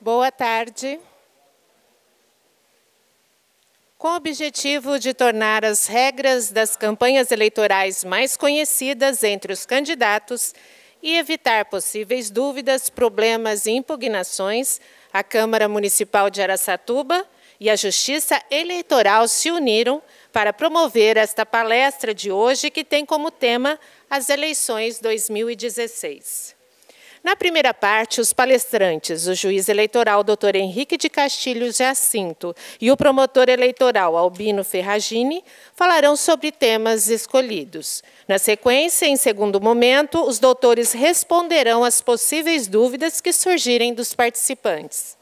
Boa tarde. Com o objetivo de tornar as regras das campanhas eleitorais mais conhecidas entre os candidatos e evitar possíveis dúvidas, problemas e impugnações, a Câmara Municipal de Araçatuba e a Justiça Eleitoral se uniram para promover esta palestra de hoje, que tem como tema as eleições 2016. Na primeira parte, os palestrantes, o juiz eleitoral Dr. Henrique de Castilho Jacinto e o promotor eleitoral Albino Ferragini, falarão sobre temas escolhidos. Na sequência, em segundo momento, os doutores responderão às possíveis dúvidas que surgirem dos participantes.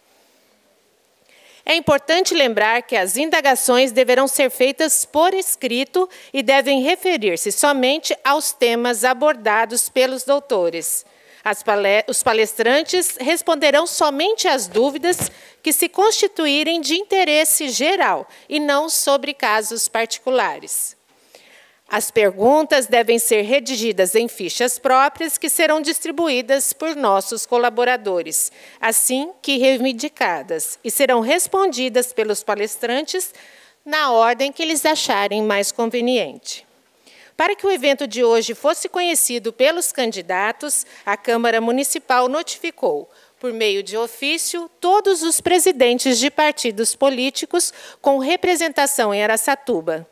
É importante lembrar que as indagações deverão ser feitas por escrito e devem referir-se somente aos temas abordados pelos doutores. Os palestrantes responderão somente às dúvidas que se constituírem de interesse geral e não sobre casos particulares. As perguntas devem ser redigidas em fichas próprias que serão distribuídas por nossos colaboradores, assim que reivindicadas, e serão respondidas pelos palestrantes na ordem que eles acharem mais conveniente. Para que o evento de hoje fosse conhecido pelos candidatos, a Câmara Municipal notificou, por meio de ofício, todos os presidentes de partidos políticos com representação em Araçatuba.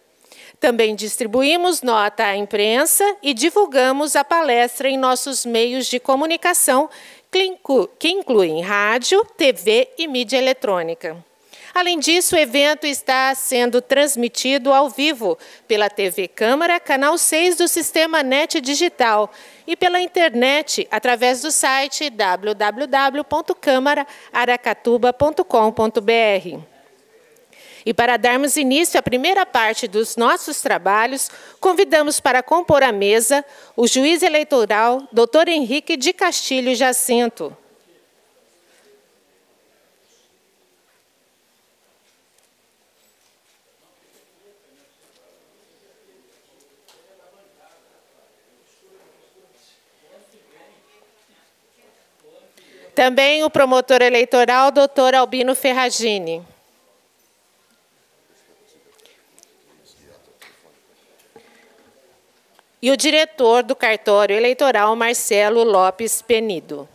Também distribuímos nota à imprensa e divulgamos a palestra em nossos meios de comunicação, que incluem rádio, TV e mídia eletrônica. Além disso, o evento está sendo transmitido ao vivo pela TV Câmara, canal 6 do Sistema NET Digital, e pela internet, através do site www.câmaraaracatuba.com.br. E para darmos início à primeira parte dos nossos trabalhos, convidamos para compor a mesa o juiz eleitoral, Dr. Henrique de Castilho Jacinto. Também o promotor eleitoral, Dr. Albino Ferragini. E o diretor do cartório eleitoral, Marcelo Lopes Penido.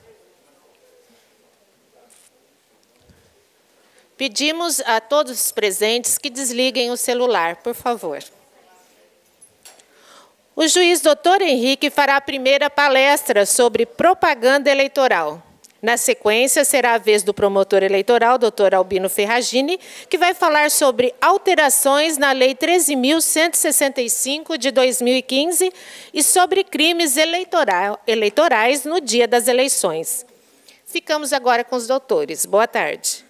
Pedimos a todos os presentes que desliguem o celular, por favor. O juiz Dr. Henrique fará a primeira palestra sobre propaganda eleitoral. Na sequência, será a vez do promotor eleitoral, Dr. Albino Ferragini, que vai falar sobre alterações na Lei 13.165 de 2015 e sobre crimes eleitorais no dia das eleições. Ficamos agora com os doutores. Boa tarde.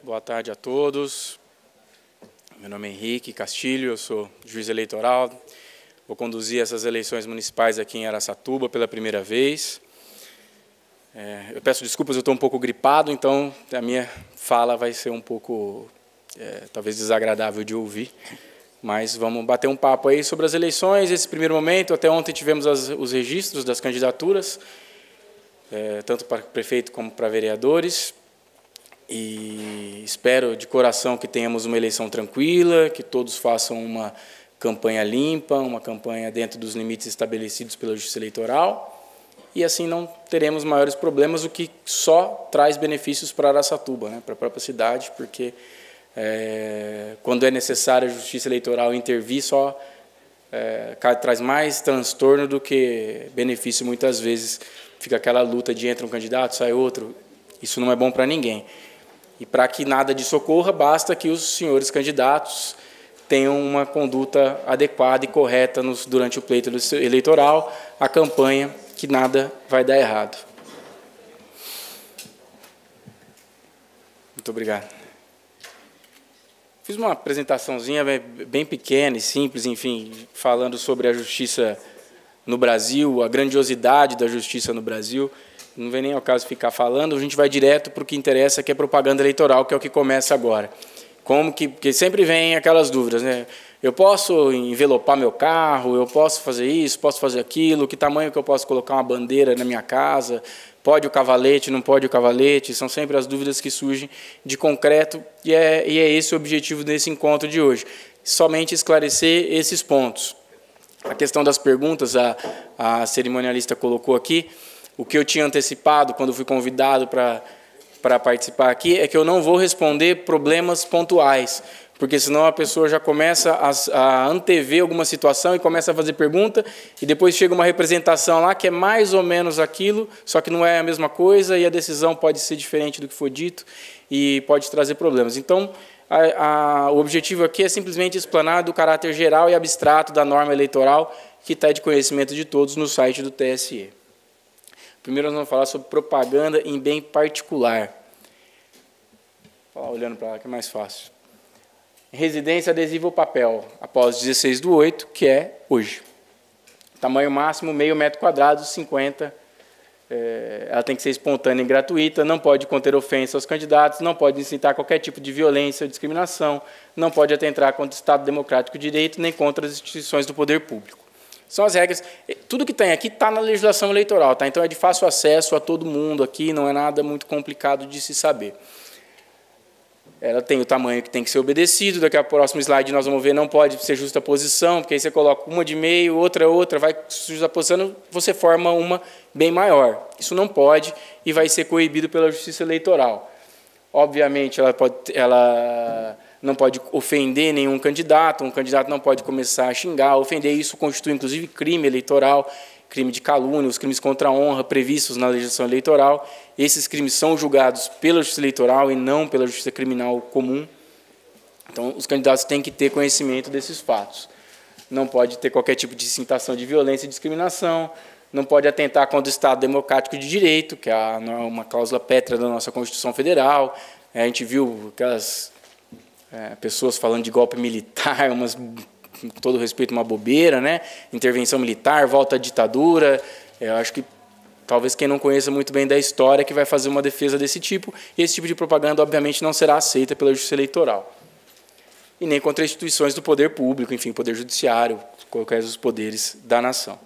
Boa tarde a todos. Meu nome é Henrique Castilho, eu sou juiz eleitoral. Vou conduzir essas eleições municipais aqui em Araçatuba pela primeira vez. Eu peço desculpas, eu estou um pouco gripado, então a minha fala vai ser um pouco, talvez, desagradável de ouvir. Mas vamos bater um papo aí sobre as eleições. Esse primeiro momento, até ontem tivemos os registros das candidaturas, tanto para prefeito como para vereadores. E espero de coração que tenhamos uma eleição tranquila, que todos façam uma campanha limpa, uma campanha dentro dos limites estabelecidos pela Justiça Eleitoral, e assim não teremos maiores problemas, o que só traz benefícios para Araçatuba, né, para a própria cidade, porque quando é necessário a Justiça Eleitoral intervir, só traz mais transtorno do que benefício. Muitas vezes fica aquela luta de entra um candidato, sai outro, isso não é bom para ninguém. E para que nada disso ocorra, basta que os senhores candidatos tenham uma conduta adequada e correta durante o pleito eleitoral, a campanha, que nada vai dar errado. Muito obrigado. Fiz uma apresentaçãozinha bem pequena e simples, enfim, falando sobre a justiça no Brasil, a grandiosidade da justiça no Brasil. Não vem nem ao caso ficar falando, a gente vai direto para o que interessa, que é propaganda eleitoral, que é o que começa agora. Porque sempre vem aquelas dúvidas, né? Eu posso envelopar meu carro, eu posso fazer isso, posso fazer aquilo, que tamanho que eu posso colocar uma bandeira na minha casa, pode o cavalete, não pode o cavalete, são sempre as dúvidas que surgem de concreto, e é esse o objetivo desse encontro de hoje, somente esclarecer esses pontos. A questão das perguntas, a cerimonialista colocou aqui, o que eu tinha antecipado quando fui convidado para participar aqui é que eu não vou responder problemas pontuais, porque senão a pessoa já começa a antever alguma situação e começa a fazer pergunta, e depois chega uma representação lá que é mais ou menos aquilo, só que não é a mesma coisa, e a decisão pode ser diferente do que foi dito, e pode trazer problemas. Então, o objetivo aqui é simplesmente explanar do caráter geral e abstrato da norma eleitoral, que está de conhecimento de todos no site do TSE. Primeiro nós vamos falar sobre propaganda em bem particular. Vou falar olhando para lá, que é mais fácil. Residência, adesivo ou papel, após 16/8, que é hoje. Tamanho máximo, meio metro quadrado, 50. Ela tem que ser espontânea e gratuita, não pode conter ofensa aos candidatos, não pode incitar qualquer tipo de violência ou discriminação, não pode atentar contra o Estado Democrático de Direito, nem contra as instituições do poder público. São as regras. Tudo que tem aqui está na legislação eleitoral, tá? Então é de fácil acesso a todo mundo aqui, não é nada muito complicado de se saber. Ela tem o tamanho que tem que ser obedecido, daqui a próximo slide nós vamos ver, não pode ser justa posição, porque aí você coloca uma de meio, outra, vai justa posição, você forma uma bem maior. Isso não pode e vai ser coibido pela Justiça Eleitoral. Obviamente, ela não pode ofender nenhum candidato, um candidato não pode começar a xingar, ofender, isso constitui, inclusive, crime eleitoral, crime de calúnia, os crimes contra a honra previstos na legislação eleitoral. Esses crimes são julgados pela Justiça Eleitoral e não pela Justiça Criminal comum. Então, os candidatos têm que ter conhecimento desses fatos. Não pode ter qualquer tipo de incitação de violência e discriminação, não pode atentar contra o Estado Democrático de Direito, que é uma cláusula pétrea da nossa Constituição Federal. A gente viu aquelas pessoas falando de golpe militar, com todo respeito, uma bobeira, né? Intervenção militar, volta à ditadura. Eu acho que talvez quem não conheça muito bem da história que vai fazer uma defesa desse tipo, e esse tipo de propaganda, obviamente, não será aceita pela Justiça Eleitoral. E nem contra instituições do poder público, enfim, poder judiciário, qualquer dos poderes da nação.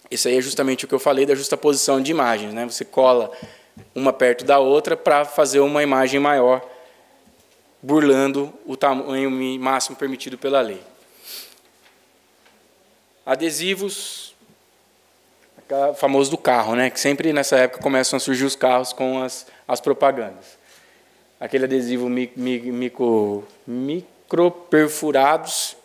Isso aí é justamente o que eu falei da justaposição de imagens, né? Você cola uma perto da outra para fazer uma imagem maior, burlando o tamanho máximo permitido pela lei. Adesivos, famoso do carro, né? Que sempre nessa época começam a surgir os carros com as propagandas. Aquele adesivo microperfurados,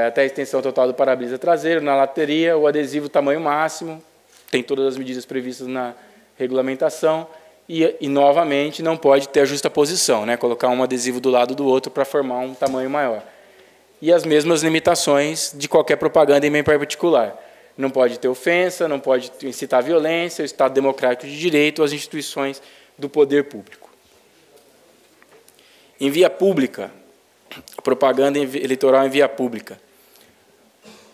até a extensão total do para-brisa traseiro, na lateria, o adesivo tamanho máximo, tem todas as medidas previstas na regulamentação, e novamente, não pode ter a justaposição, né? Colocar um adesivo do lado do outro para formar um tamanho maior. E as mesmas limitações de qualquer propaganda em bem particular. Não pode ter ofensa, não pode incitar violência, o Estado Democrático de Direito, as instituições do poder público. Em via pública, propaganda eleitoral em via pública.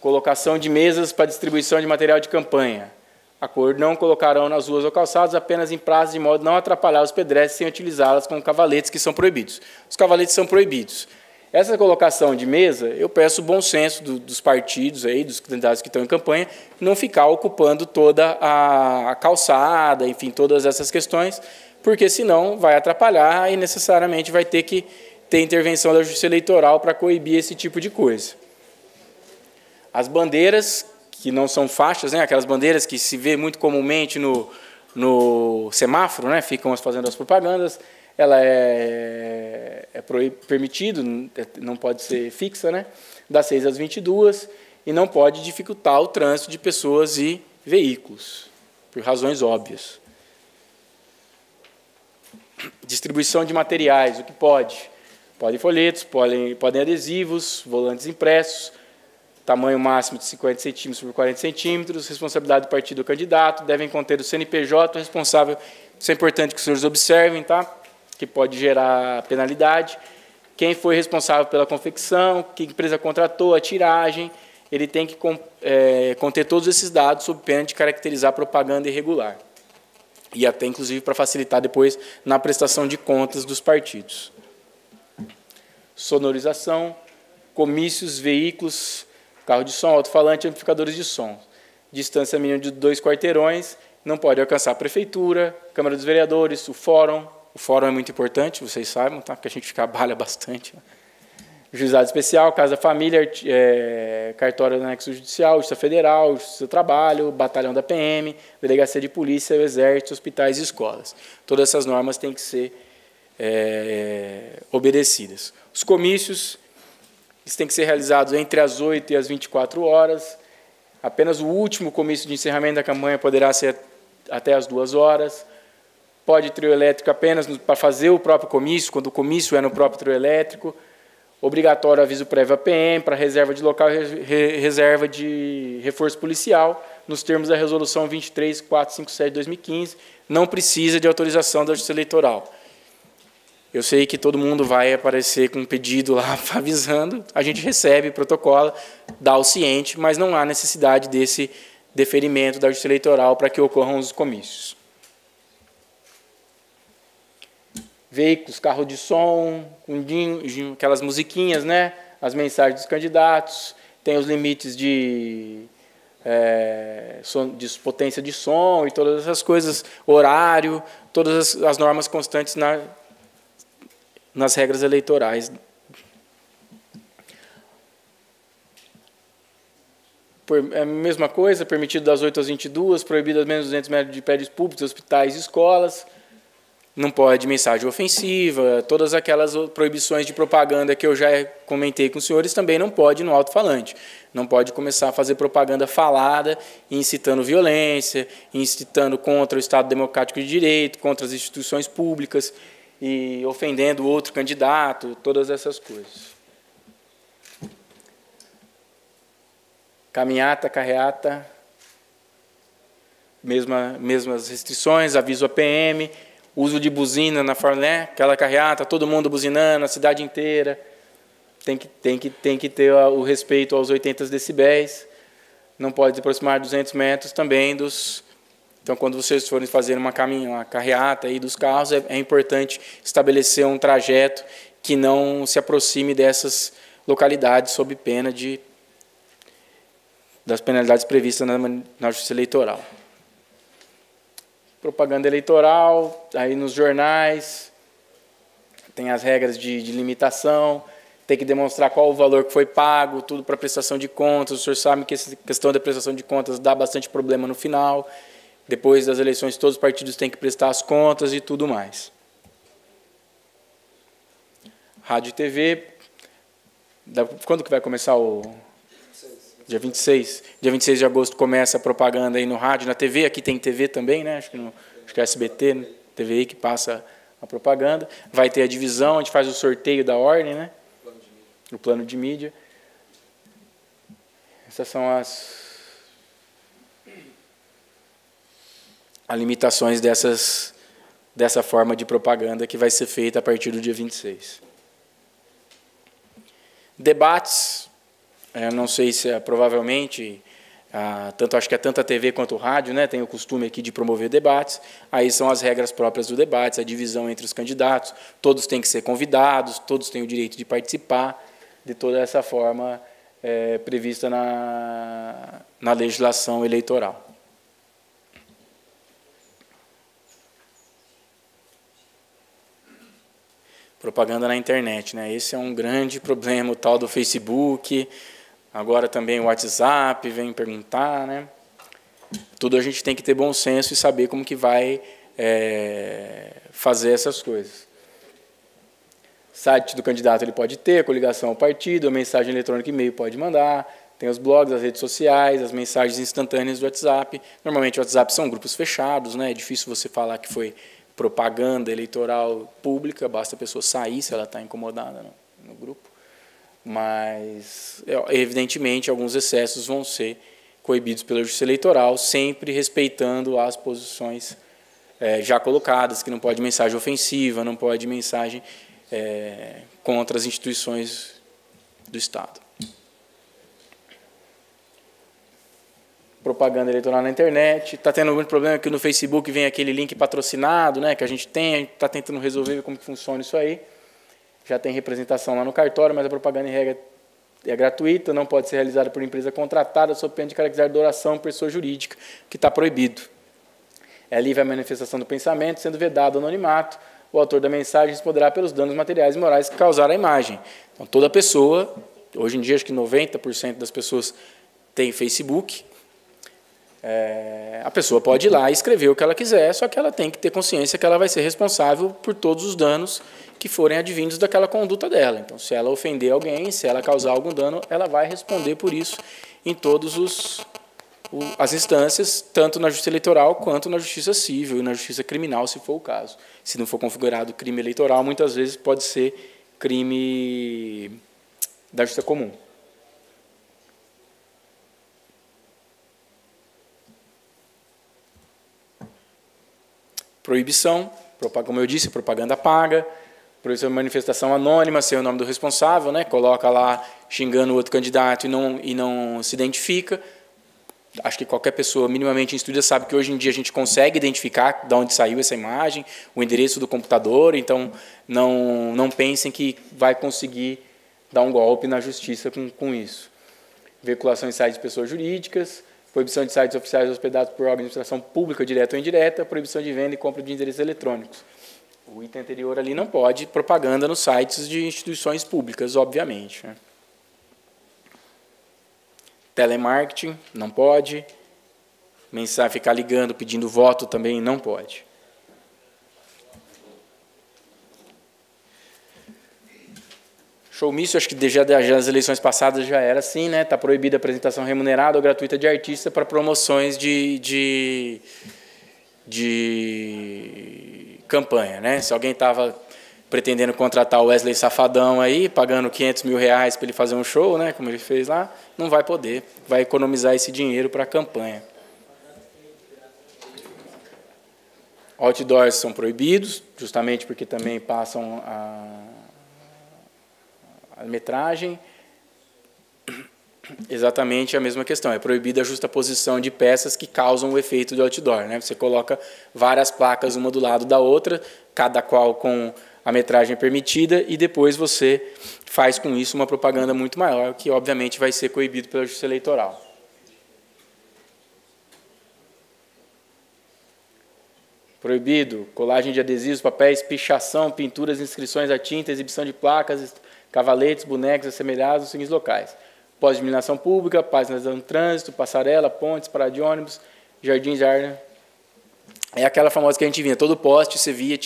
Colocação de mesas para distribuição de material de campanha. A cor não colocarão nas ruas ou calçados apenas em praças de modo a não atrapalhar os pedestres sem utilizá-las como cavaletes, que são proibidos. Os cavaletes são proibidos. Essa colocação de mesa, eu peço o bom senso dos partidos, aí, dos candidatos que estão em campanha, não ficar ocupando toda a calçada, enfim, todas essas questões, porque senão vai atrapalhar e necessariamente vai ter que ter intervenção da Justiça Eleitoral para coibir esse tipo de coisa. As bandeiras, que não são faixas, né, aquelas bandeiras que se vê muito comumente no semáforo, né, ficam fazendo as propagandas, ela é permitido, não pode ser fixa, né, das 6 às 22, e não pode dificultar o trânsito de pessoas e veículos, por razões óbvias. Distribuição de materiais, o que pode? Podem folhetos, podem adesivos, volantes impressos, tamanho máximo de 50 centímetros por 40 centímetros, responsabilidade do partido ou candidato, devem conter o CNPJ responsável. Isso é importante que os senhores observem, tá? Que pode gerar penalidade. quem foi responsável pela confecção, que empresa contratou, a tiragem. Ele tem que conter todos esses dados sob pena de caracterizar propaganda irregular. E até, inclusive, para facilitar depois na prestação de contas dos partidos. Sonorização, comícios, veículos, carro de som, alto-falante, amplificadores de som. Distância mínima de 2 quarteirões, não pode alcançar a prefeitura, Câmara dos Vereadores, o fórum. O fórum é muito importante, vocês sabem, tá? Porque a gente trabalha bastante. Juizado Especial, Casa da Família, Cartório do Anexo Judicial, Justiça Federal, Justiça do Trabalho, Batalhão da PM, Delegacia de Polícia, o Exército, hospitais e escolas. Todas essas normas têm que ser obedecidas. Os comícios, eles têm que ser realizados entre as 8 e as 24 horas. Apenas o último comício de encerramento da campanha poderá ser até as 2 horas. Pode trio elétrico apenas para fazer o próprio comício, quando o comício é no próprio trio elétrico. Obrigatório aviso prévio à PM para reserva de local e reserva de reforço policial, nos termos da Resolução 23457 de 2015, não precisa de autorização da Justiça Eleitoral. Eu sei que todo mundo vai aparecer com um pedido lá avisando, a gente recebe, protocola, dá o ciente, mas não há necessidade desse deferimento da Justiça Eleitoral para que ocorram os comícios. Veículos, carro de som, aquelas musiquinhas, né? As mensagens dos candidatos, tem os limites de potência de som e todas essas coisas, horário, todas as normas constantes nas regras eleitorais. A mesma coisa, permitido das 8 às 22, proibido a menos de 200 metros de prédios públicos, hospitais e escolas. Não pode mensagem ofensiva, todas aquelas proibições de propaganda que eu já comentei com os senhores, também não pode no alto-falante. Não pode começar a fazer propaganda falada, incitando violência, incitando contra o Estado Democrático de Direito, contra as instituições públicas, e ofendendo outro candidato, todas essas coisas. Caminhata, carreata, mesmas restrições, aviso à PM, uso de buzina na forma, né? Aquela carreata, todo mundo buzinando, a cidade inteira. Tem que ter o respeito aos 80 decibéis. Não pode se aproximar de 200 metros também dos... Então, quando vocês forem fazer uma carreata aí dos carros, é importante estabelecer um trajeto que não se aproxime dessas localidades sob pena das penalidades previstas na Justiça Eleitoral. Propaganda eleitoral, aí nos jornais, tem as regras de limitação, tem que demonstrar qual o valor que foi pago, tudo para prestação de contas. O senhor sabe que essa questão da prestação de contas dá bastante problema no final. Depois das eleições, todos os partidos têm que prestar as contas e tudo mais. Rádio e TV, quando que vai começar o... Dia 26. Dia 26 de agosto começa a propaganda aí no rádio, na TV. Aqui tem TV também, né? Acho que é SBT, né? TVI que passa a propaganda. Vai ter a divisão, a gente faz o sorteio da ordem, né? O plano de mídia. Essas são as limitações dessa forma de propaganda que vai ser feita a partir do dia 26. Debates. Eu não sei se provavelmente, acho que tanto a TV quanto o rádio, né, tem o costume aqui de promover debates. Aí são as regras próprias do debate, a divisão entre os candidatos, todos têm que ser convidados, todos têm o direito de participar de toda essa forma prevista na legislação eleitoral. Propaganda na internet, né? Esse é um grande problema, o tal do Facebook. Agora também o WhatsApp vem perguntar, né? Tudo a gente tem que ter bom senso e saber como que vai fazer essas coisas. Site do candidato ele pode ter, coligação ao partido, a mensagem eletrônica e e-mail pode mandar, tem os blogs, as redes sociais, as mensagens instantâneas do WhatsApp. Normalmente o WhatsApp são grupos fechados, né? É difícil você falar que foi propaganda eleitoral pública, basta a pessoa sair se ela está incomodada no grupo. Mas, evidentemente, alguns excessos vão ser coibidos pela Justiça Eleitoral, sempre respeitando as posições já colocadas, que não pode mensagem ofensiva, não pode mensagem contra as instituições do Estado. Propaganda eleitoral na internet. Está tendo muito problema que no Facebook vem aquele link patrocinado, né, que a gente está tentando resolver como que funciona isso aí. Já tem representação lá no cartório, mas a propaganda em regra é gratuita, não pode ser realizada por empresa contratada, sob pena de caracterizar doação pessoa jurídica, que está proibido. É livre a manifestação do pensamento, sendo vedado o anonimato. O autor da mensagem responderá pelos danos materiais e morais que causaram a imagem. Então, toda pessoa, hoje em dia acho que 90% das pessoas têm Facebook, a pessoa pode ir lá e escrever o que ela quiser, só que ela tem que ter consciência que ela vai ser responsável por todos os danos que forem advindos daquela conduta dela. Então, se ela ofender alguém, se ela causar algum dano, ela vai responder por isso em todas as instâncias, tanto na Justiça Eleitoral quanto na Justiça Civil e na Justiça Criminal, se for o caso. Se não for configurado crime eleitoral, muitas vezes pode ser crime da Justiça Comum. Proibição, como eu disse, propaganda paga, proibição de manifestação anônima, sem o nome do responsável, né? Coloca lá xingando o outro candidato e não se identifica. Acho que qualquer pessoa minimamente instruída sabe que hoje em dia a gente consegue identificar de onde saiu essa imagem, o endereço do computador, então não pensem que vai conseguir dar um golpe na justiça com isso. Veiculação em sites de pessoas jurídicas, proibição de sites oficiais hospedados por órgãos de administração pública, direta ou indireta, proibição de venda e compra de endereços eletrônicos. O item anterior ali não pode propaganda nos sites de instituições públicas, obviamente, né? Telemarketing, não pode. Mensagem, ficar ligando, pedindo voto também não pode. Showmício, acho que já nas eleições passadas já era assim, né? Está proibida a apresentação remunerada ou gratuita de artista para promoções de campanha, né? Se alguém estava pretendendo contratar o Wesley Safadão aí, pagando R$500 mil para ele fazer um show, né? Como ele fez lá, não vai poder, vai economizar esse dinheiro para a campanha. Outdoors são proibidos, justamente porque também passam a metragem. Exatamente a mesma questão, é proibida a justaposição de peças que causam o efeito de outdoor, né? Você coloca várias placas uma do lado da outra, cada qual com a metragem permitida, e depois você faz com isso uma propaganda muito maior, que obviamente vai ser coibido pela Justiça Eleitoral. Proibido colagem de adesivos, papéis, pichação, pinturas, inscrições a tinta, exibição de placas, cavaletes, bonecos assemelhados nos seguintes locais: pós de iluminação pública, páginas do trânsito, passarela, pontes, parada de ônibus, jardins de ar. É aquela famosa que a gente via, todo poste você via,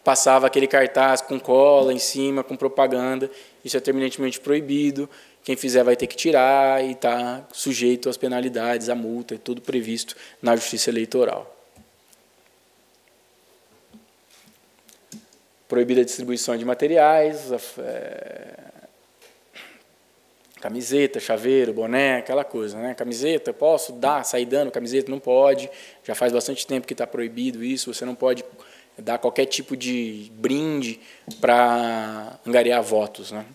passava aquele cartaz com cola em cima, com propaganda. Isso é terminantemente proibido. Quem fizer vai ter que tirar e está sujeito às penalidades, à multa, é tudo previsto na Justiça Eleitoral. Proibida a distribuição de materiais, camiseta, chaveiro, boné, aquela coisa, né? Camiseta, posso dar, sair dando, camiseta não pode, já faz bastante tempo que está proibido isso, você não pode dar qualquer tipo de brinde para angariar votos, né?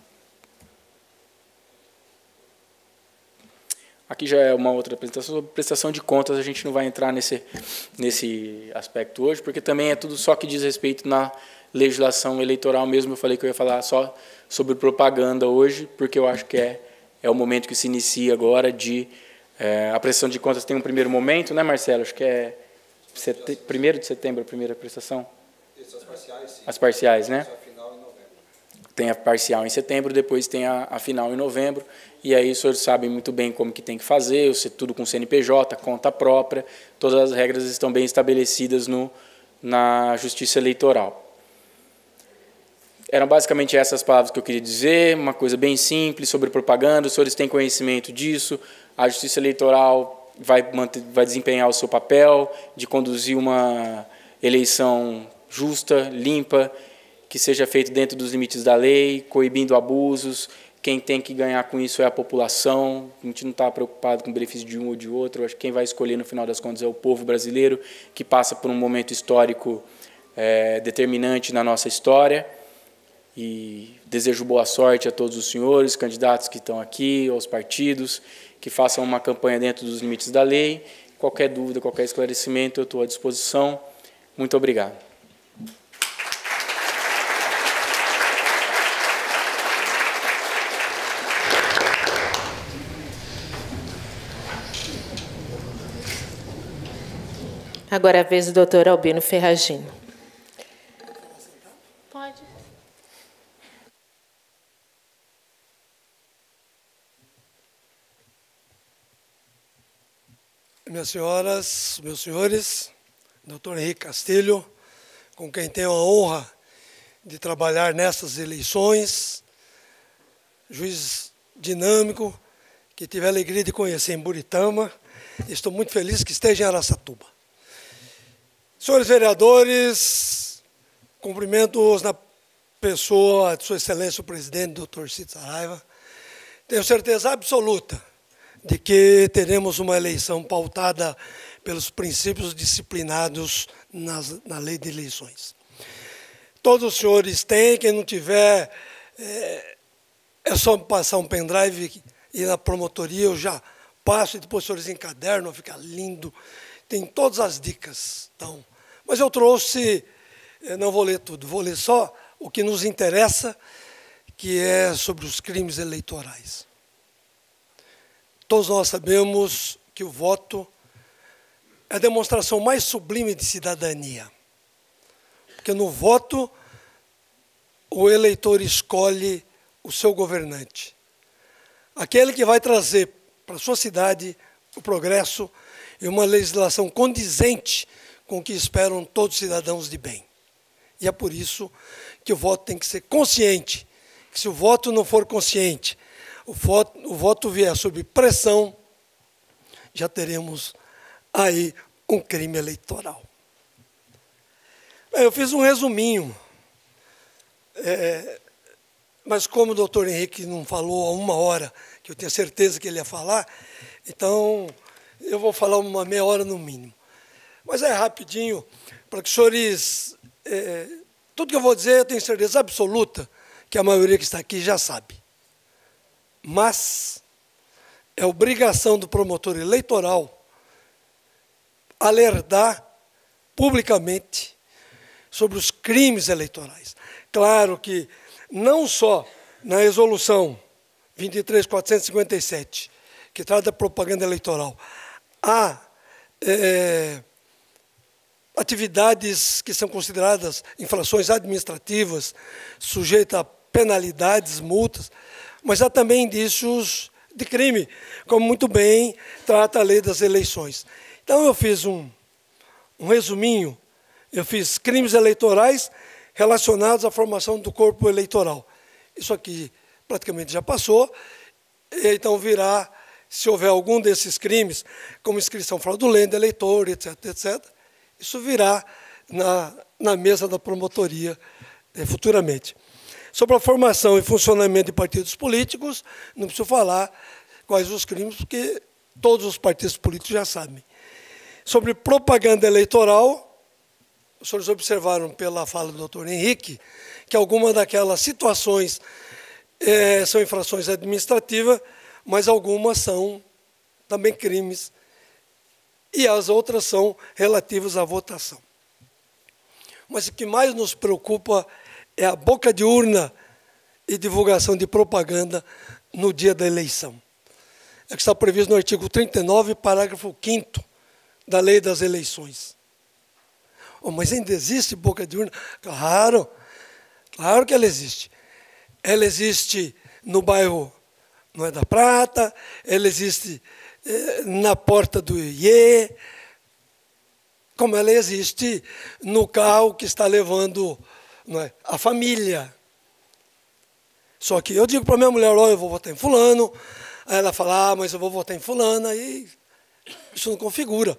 Aqui já é uma outra apresentação sobre prestação de contas, a gente não vai entrar nesse aspecto hoje, porque também é tudo só que diz respeito na legislação eleitoral mesmo. Eu falei que eu ia falar só sobre propaganda hoje, porque eu acho que é o momento que se inicia agora a prestação de contas. Tem um primeiro momento, né, Marcelo? Acho que é 1º de setembro a primeira prestação. As parciais, sim. As parciais, né? A final em novembro. Tem a parcial em setembro, depois tem a final em novembro, e aí os senhores sabem muito bem como que tem que fazer, tudo com CNPJ, conta própria, todas as regras estão bem estabelecidas na Justiça Eleitoral. Eram basicamente essas palavras que eu queria dizer, uma coisa bem simples sobre propaganda. Os senhores têm conhecimento disso, a Justiça Eleitoral vai desempenhar o seu papel de conduzir uma eleição justa, limpa, que seja feito dentro dos limites da lei, coibindo abusos. Quem tem que ganhar com isso é a população. A gente não está preocupado com o benefício de um ou de outro. Eu acho que quem vai escolher, no final das contas, é o povo brasileiro, que passa por um momento histórico determinante na nossa história. E desejo boa sorte a todos os senhores, candidatos que estão aqui, aos partidos, que façam uma campanha dentro dos limites da lei. Qualquer dúvida, qualquer esclarecimento, eu estou à disposição. Muito obrigado. Agora é a vez do doutor Albino Ferragino. Pode. Minhas senhoras, meus senhores, doutor Henrique Castilho, com quem tenho a honra de trabalhar nessas eleições, juiz dinâmico, que tive a alegria de conhecer em Buritama, estou muito feliz que esteja em Araçatuba. Senhores vereadores, cumprimento-os na pessoa de Sua Excelência o Presidente, doutor Cid Saraiva. Tenho certeza absoluta de que teremos uma eleição pautada pelos princípios disciplinados na lei de eleições. Todos os senhores têm, quem não tiver, é só passar um pendrive e ir na promotoria, eu já passo e depois os senhores encadernam, fica lindo. Tem todas as dicas. Então, mas eu trouxe, não vou ler tudo, vou ler só o que nos interessa, que é sobre os crimes eleitorais. Todos nós sabemos que o voto é a demonstração mais sublime de cidadania. Porque no voto, o eleitor escolhe o seu governante. Aquele que vai trazer para a sua cidade o progresso e uma legislação condizente com o que esperam todos os cidadãos de bem. E é por isso que o voto tem que ser consciente. Que se o voto não for consciente, o voto vier sob pressão, já teremos aí um crime eleitoral. Eu fiz um resuminho, mas como o doutor Henrique não falou há 1 hora, que eu tinha certeza que ele ia falar, então eu vou falar uma meia hora no mínimo. Mas é rapidinho, para que os senhores... tudo que eu vou dizer, eu tenho certeza absoluta que a maioria que está aqui já sabe. Mas é obrigação do promotor eleitoral alertar publicamente sobre os crimes eleitorais. Claro que não só na resolução 23.457, que trata da propaganda eleitoral, há atividades que são consideradas infrações administrativas, sujeitas a penalidades, multas, mas há também indícios de crime, como muito bem trata a lei das eleições. Então eu fiz um resuminho, eu fiz crimes eleitorais relacionados à formação do corpo eleitoral. Isso aqui praticamente já passou, então virá, se houver algum desses crimes, como inscrição fraudulenta, eleitor, etc., etc., isso virá na mesa da promotoria futuramente. Sobre a formação e funcionamento de partidos políticos, não preciso falar quais os crimes, porque todos os partidos políticos já sabem. Sobre propaganda eleitoral, os senhores observaram pela fala do doutor Henrique que algumas daquelas situações são infrações administrativas, mas algumas são também crimes, e as outras são relativas à votação. Mas o que mais nos preocupa é a boca de urna e divulgação de propaganda no dia da eleição. É que está previsto no artigo 39, parágrafo 5º da Lei das Eleições. Oh, mas ainda existe boca de urna? Claro, claro que ela existe. Ela existe no bairro Não é da Prata, ela existe na porta do IE, como ela existe no carro que está levando, não é, a família. Só que eu digo para minha mulher, eu vou votar em fulano, aí ela fala, mas eu vou votar em fulana, e isso não configura,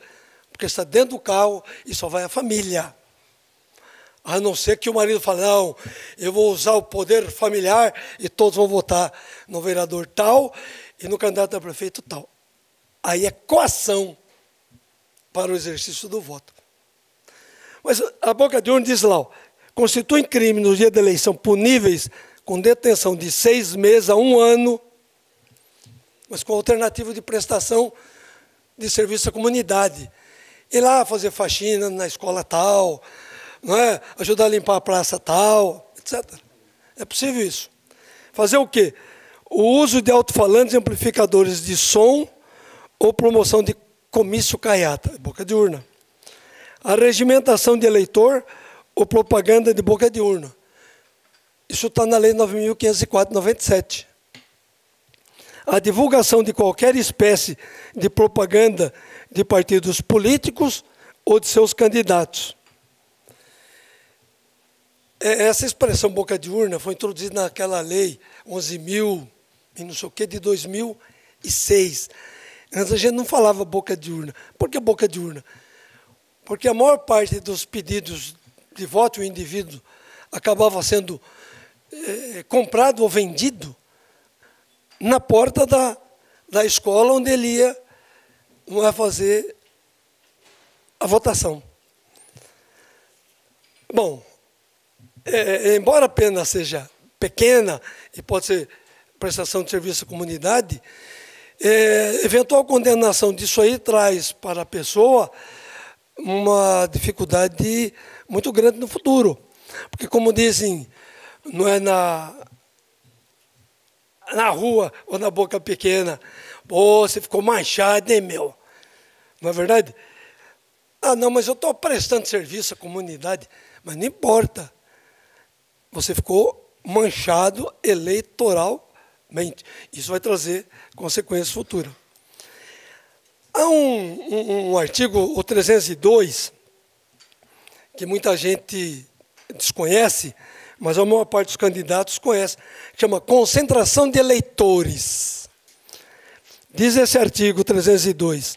porque está dentro do carro e só vai a família. A não ser que o marido fale, não, eu vou usar o poder familiar e todos vão votar no vereador tal e no candidato a prefeito tal. Aí é coação para o exercício do voto. Mas a boca de urna diz lá, constituem crime no dia da eleição puníveis com detenção de 6 meses a 1 ano, mas com alternativa de prestação de serviço à comunidade. Ir lá fazer faxina na escola tal, não é? Ajudar a limpar a praça tal, etc. É possível isso. Fazer o quê? O uso de alto-falantes e amplificadores de som ou promoção de comício caiata, boca de urna. A regimentação de eleitor ou propaganda de boca de urna. Isso está na Lei 9.504/97. A divulgação de qualquer espécie de propaganda de partidos políticos ou de seus candidatos. Essa expressão boca de urna foi introduzida naquela lei 11.000 e não sei o que de 2006. Antes a gente não falava boca de urna. Por que boca de urna? Porque a maior parte dos pedidos de voto, o indivíduo acabava sendo comprado ou vendido na porta da escola onde ele ia fazer a votação. Bom, embora a pena seja pequena e pode ser prestação de serviço à comunidade, eventual condenação disso aí traz para a pessoa uma dificuldade muito grande no futuro. Porque, como dizem, não é na rua ou na boca pequena, pô, você ficou manchado, hein, meu? Não é verdade? Ah, não, mas eu estou prestando serviço à comunidade. Mas não importa. Você ficou manchado eleitoralmente. Isso vai trazer consequências futuras. Há um artigo, o 302, que muita gente desconhece, mas a maior parte dos candidatos conhece, que chama concentração de eleitores. Diz esse artigo 302,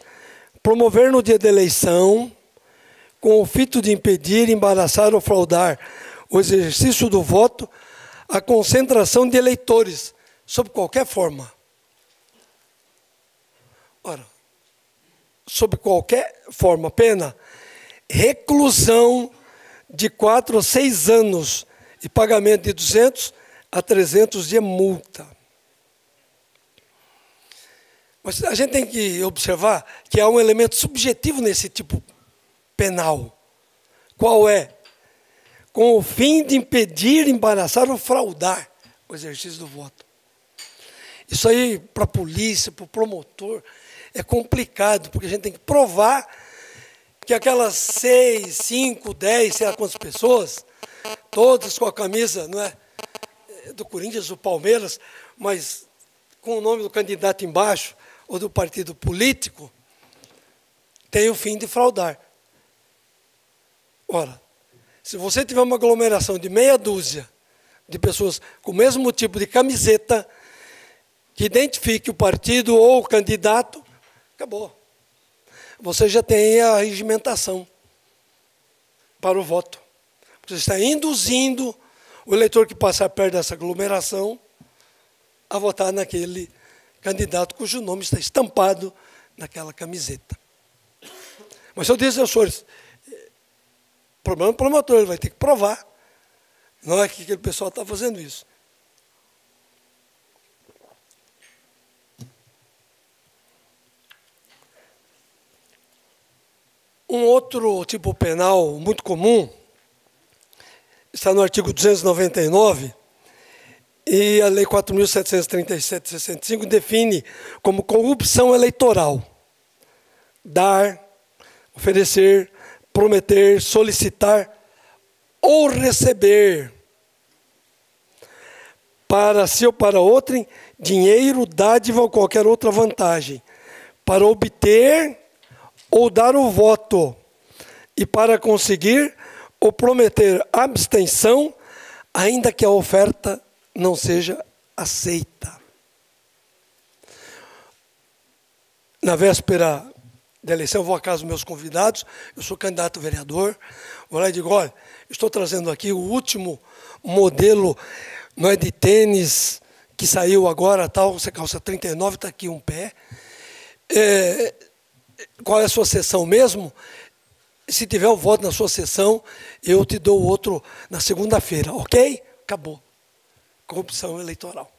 promover no dia da eleição, com o fito de impedir, embaraçar ou fraudar o exercício do voto, a concentração de eleitores, sob qualquer forma. Ora, sob qualquer forma, pena, reclusão de 4 a 6 anos e pagamento de 200 a 300 de multa. Mas a gente tem que observar que há um elemento subjetivo nesse tipo penal. Qual é? Com o fim de impedir, embaraçar ou fraudar o exercício do voto. Isso aí, para a polícia, para o promotor, é complicado, porque a gente tem que provar que aquelas 6, 5, 10, sei lá quantas pessoas, todas com a camisa, não é, do Corinthians, do Palmeiras, mas com o nome do candidato embaixo, ou do partido político, tem o fim de fraudar. Ora, se você tiver uma aglomeração de meia dúzia de pessoas com o mesmo tipo de camiseta, que identifique o partido ou o candidato, acabou. Você já tem a regimentação para o voto. Você está induzindo o eleitor que passar perto dessa aglomeração a votar naquele candidato cujo nome está estampado naquela camiseta. Mas se eu disser aos senhores, o problema do promotor, ele vai ter que provar. Não é que aquele pessoal está fazendo isso. Um outro tipo penal muito comum está no artigo 299 e a Lei 4.737/65 define como corrupção eleitoral: dar, oferecer, prometer, solicitar ou receber para si ou para outrem dinheiro, dádiva ou qualquer outra vantagem, para obter ou dar o voto, e para conseguir ou prometer abstenção, ainda que a oferta não seja aceita. Na véspera da eleição, eu vou à casa dos meus convidados, eu sou candidato a vereador, vou lá e digo, olha, estou trazendo aqui o último modelo, não é, de tênis que saiu agora, tal, você calça 39, está aqui um pé. Qual é a sua seção mesmo? se tiver o voto na sua sessão, eu te dou outro na segunda-feira, ok? Acabou. Corrupção eleitoral.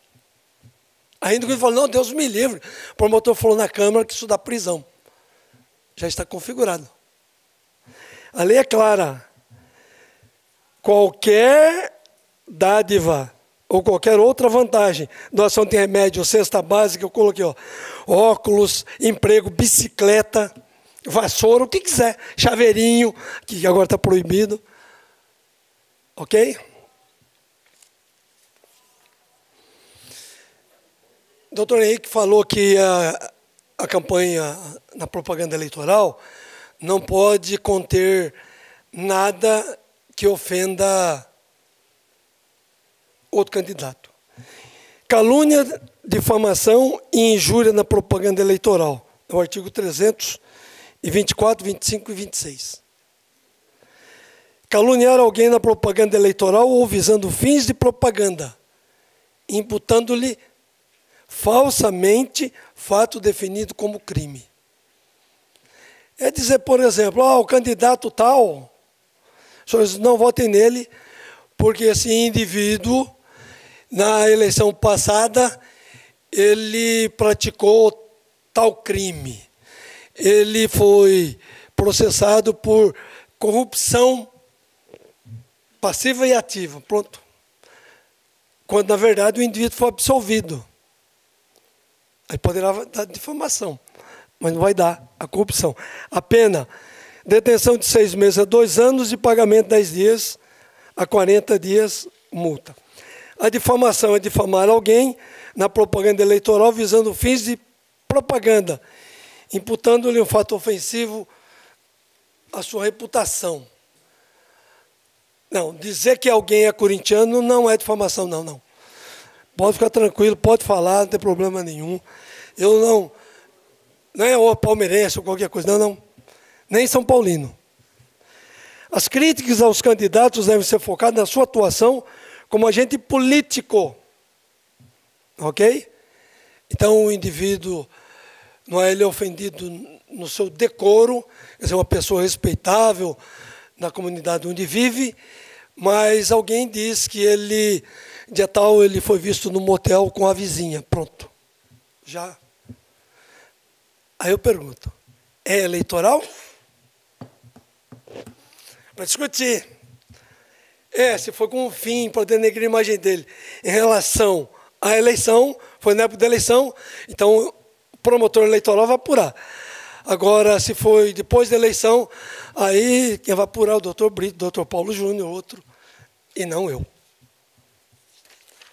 Ainda que ele falou, não, Deus me livre. O promotor falou na Câmara que isso dá prisão. Já está configurado. A lei é clara. Qualquer dádiva ou qualquer outra vantagem, doação de remédio, cesta básica, eu coloquei, ó, óculos, emprego, bicicleta, vassoura, o que quiser, chaveirinho, que agora está proibido. Ok? O doutor Henrique falou que a campanha na propaganda eleitoral não pode conter nada que ofenda outro candidato. Calúnia, difamação e injúria na propaganda eleitoral. É o artigo 324, 25 e 26. Caluniar alguém na propaganda eleitoral ou visando fins de propaganda, imputando-lhe falsamente fato definido como crime. É dizer, por exemplo, o candidato tal, os senhores não votem nele, porque esse indivíduo, na eleição passada, ele praticou tal crime. Ele foi processado por corrupção passiva e ativa. Pronto. Quando, na verdade, o indivíduo foi absolvido. Aí poderá dar difamação, mas não vai dar a corrupção. A pena, detenção de 6 meses a 2 anos e pagamento de 10 dias a 40 dias, multa. A difamação é difamar alguém na propaganda eleitoral visando fins de propaganda, imputando-lhe um fato ofensivo à sua reputação. Não, dizer que alguém é corintiano não é difamação, não. Pode ficar tranquilo, pode falar, não tem problema nenhum. Eu não é o palmeirense ou qualquer coisa, não. Nem São Paulino. As críticas aos candidatos devem ser focadas na sua atuação como agente político. Ok? Então, o indivíduo, não é ele ofendido no seu decoro, quer dizer, uma pessoa respeitável na comunidade onde vive, mas alguém diz que ele, dia tal, ele foi visto no motel com a vizinha. Pronto. Já. Aí eu pergunto, é eleitoral? Para discutir. Se for com um fim para denegrir a imagem dele em relação à eleição, foi na época da eleição, então o promotor eleitoral vai apurar. Agora, se foi depois da eleição, aí quem vai apurar é o doutor Brito, o doutor Paulo Júnior, outro, e não eu.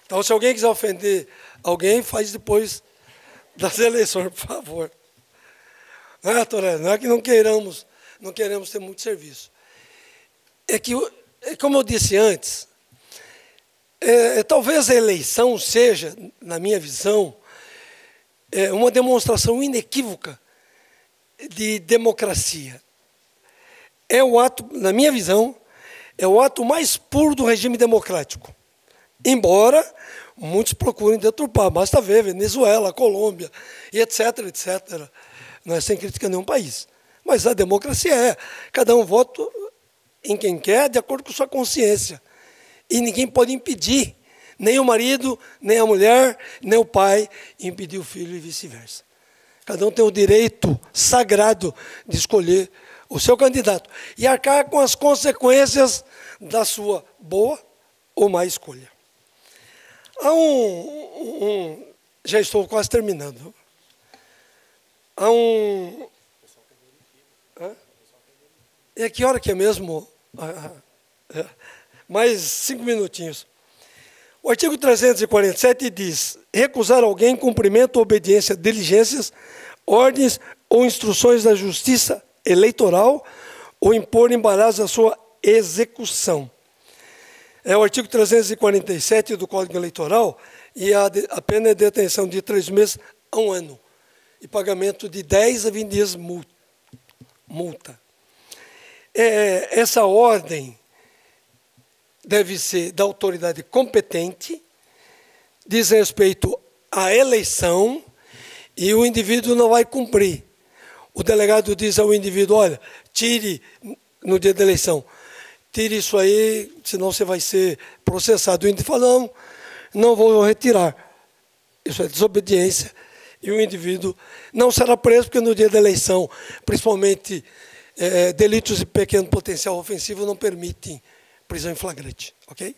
Então, se alguém quiser ofender alguém, faz depois das eleições, por favor. Não é que não queremos ter muito serviço. É que, como eu disse antes, talvez a eleição seja, na minha visão, uma demonstração inequívoca de democracia. É o ato, na minha visão, é o ato mais puro do regime democrático. Embora muitos procurem deturpar, basta ver Venezuela, Colômbia, e etc. Não é sem crítica a nenhum país. Mas a democracia cada um vota em quem quer, de acordo com sua consciência. E ninguém pode impedir, nem o marido, nem a mulher, nem o pai, impedir o filho e vice-versa. Cada um tem o direito sagrado de escolher o seu candidato e arcar com as consequências da sua boa ou má escolha. Há já estou quase terminando. Há E a que hora que é mesmo? Mais 5 minutinhos. O artigo 347 diz: recusar alguém cumprimento ou obediência a diligências, ordens ou instruções da justiça eleitoral ou impor embaraço à sua execução. É o artigo 347 do Código Eleitoral, e a pena é detenção de 3 meses a 1 ano e pagamento de 10 a 20 dias multa. Essa ordem deve ser da autoridade competente, diz respeito à eleição, e o indivíduo não vai cumprir. O delegado diz ao indivíduo: olha, tire no dia da eleição. Tire isso aí, senão você vai ser processado. O indivíduo fala, não vou retirar. Isso é desobediência. E o indivíduo não será preso, porque no dia da eleição, principalmente delitos de pequeno potencial ofensivo, não permitem prisão em flagrante. Ok?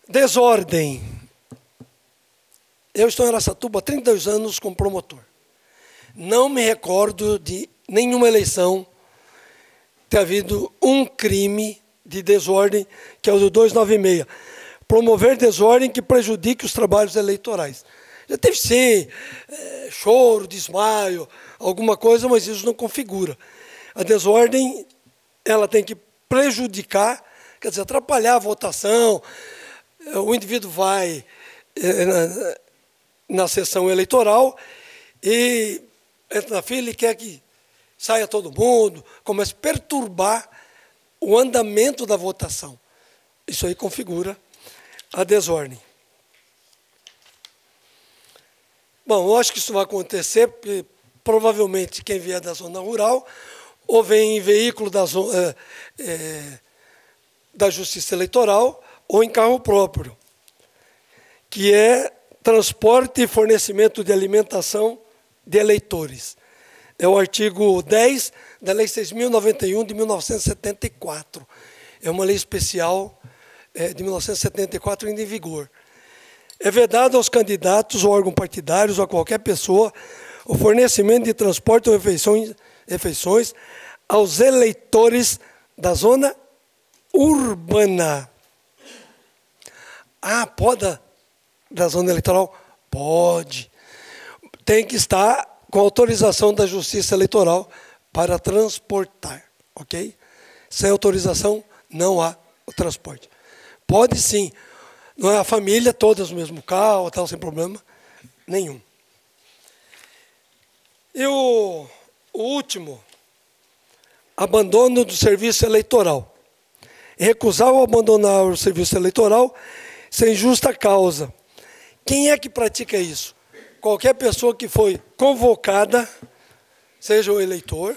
Desordem. Eu estou em Araçatuba há 32 anos como promotor. Não me recordo de nenhuma eleição ter havido um crime de desordem, que é o do 296. Promover desordem que prejudique os trabalhos eleitorais. Já teve, sim, choro, desmaio, alguma coisa, mas isso não configura. A desordem, ela tem que prejudicar, quer dizer, atrapalhar a votação. O indivíduo vai na sessão eleitoral e entra na fila e quer que saia todo mundo, começa a perturbar o andamento da votação. Isso aí configura a desordem. Bom, eu acho que isso vai acontecer, porque provavelmente quem vier da zona rural, ou vem em veículo da Justiça Eleitoral, ou em carro próprio, que é transporte e fornecimento de alimentação de eleitores. É o artigo 10 da Lei 6.091 de 1974. É uma lei especial de 1974 ainda em vigor. É vedado aos candidatos ou órgãos partidários ou a qualquer pessoa o fornecimento de transporte ou refeições aos eleitores da zona urbana. Pode da zona eleitoral? Pode. Tem que estar com autorização da Justiça Eleitoral para transportar, ok? Sem autorização, não há o transporte. Pode sim. Não é a família, todas no mesmo carro, tal, sem problema nenhum. E o último, abandono do serviço eleitoral. Recusar ou abandonar o serviço eleitoral sem justa causa. Quem é que pratica isso? Qualquer pessoa que foi convocada, seja o eleitor,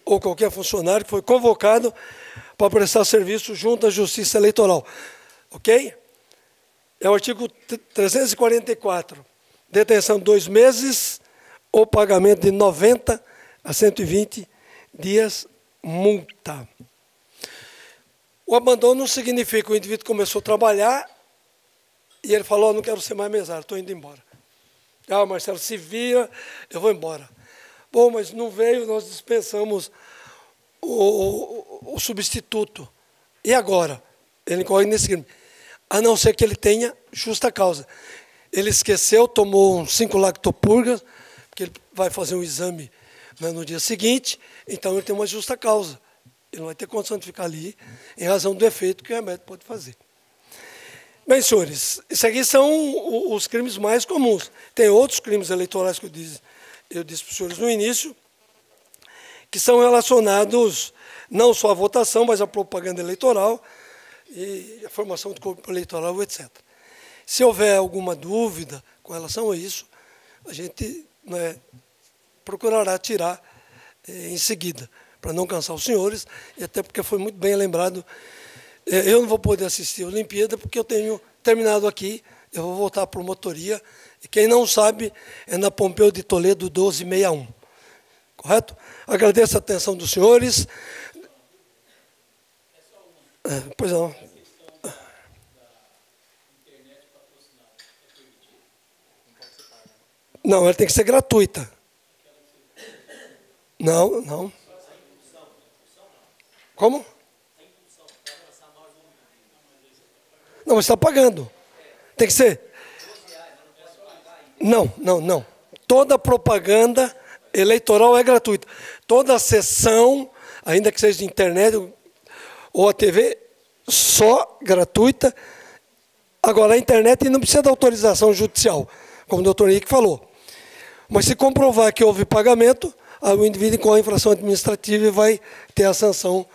ou qualquer funcionário que foi convocado para prestar serviço junto à Justiça Eleitoral. Ok? É o artigo 344. Detenção 2 meses ou pagamento de 90 a 120 dias multa. O abandono não significa que o indivíduo começou a trabalhar e ele falou, não quero ser mais mesário, estou indo embora. Marcelo, se vira, eu vou embora. Bom, mas não veio, nós dispensamos o substituto. E agora? Ele incorre nesse crime. A não ser que ele tenha justa causa. Ele esqueceu, tomou uns 5 lactopurgas, porque ele vai fazer um exame no dia seguinte, então ele tem uma justa causa. Ele não vai ter condição de ficar ali em razão do efeito que o remédio pode fazer. Bem, senhores, isso aqui são os crimes mais comuns. Tem outros crimes eleitorais que eu disse para os senhores no início, que são relacionados não só à votação, mas à propaganda eleitoral e à formação do corpo eleitoral, etc. Se houver alguma dúvida com relação a isso, a gente procurará tirar em seguida, para não cansar os senhores, e até porque foi muito bem lembrado. Eu não vou poder assistir a Olimpíada, porque eu tenho terminado aqui, eu vou voltar à promotoria, e quem não sabe, é na Pompeu de Toledo 1261. Correto? Agradeço a atenção dos senhores. Pois não. Não, ela tem que ser gratuita. Não. Como? Não, mas está pagando. Tem que ser. Não. Toda propaganda eleitoral é gratuita. Toda sessão, ainda que seja de internet ou a TV, só gratuita. Agora, a internet não precisa de autorização judicial, como o doutor Henrique falou. Mas se comprovar que houve pagamento, o indivíduo incorre em infração administrativa e vai ter a sanção,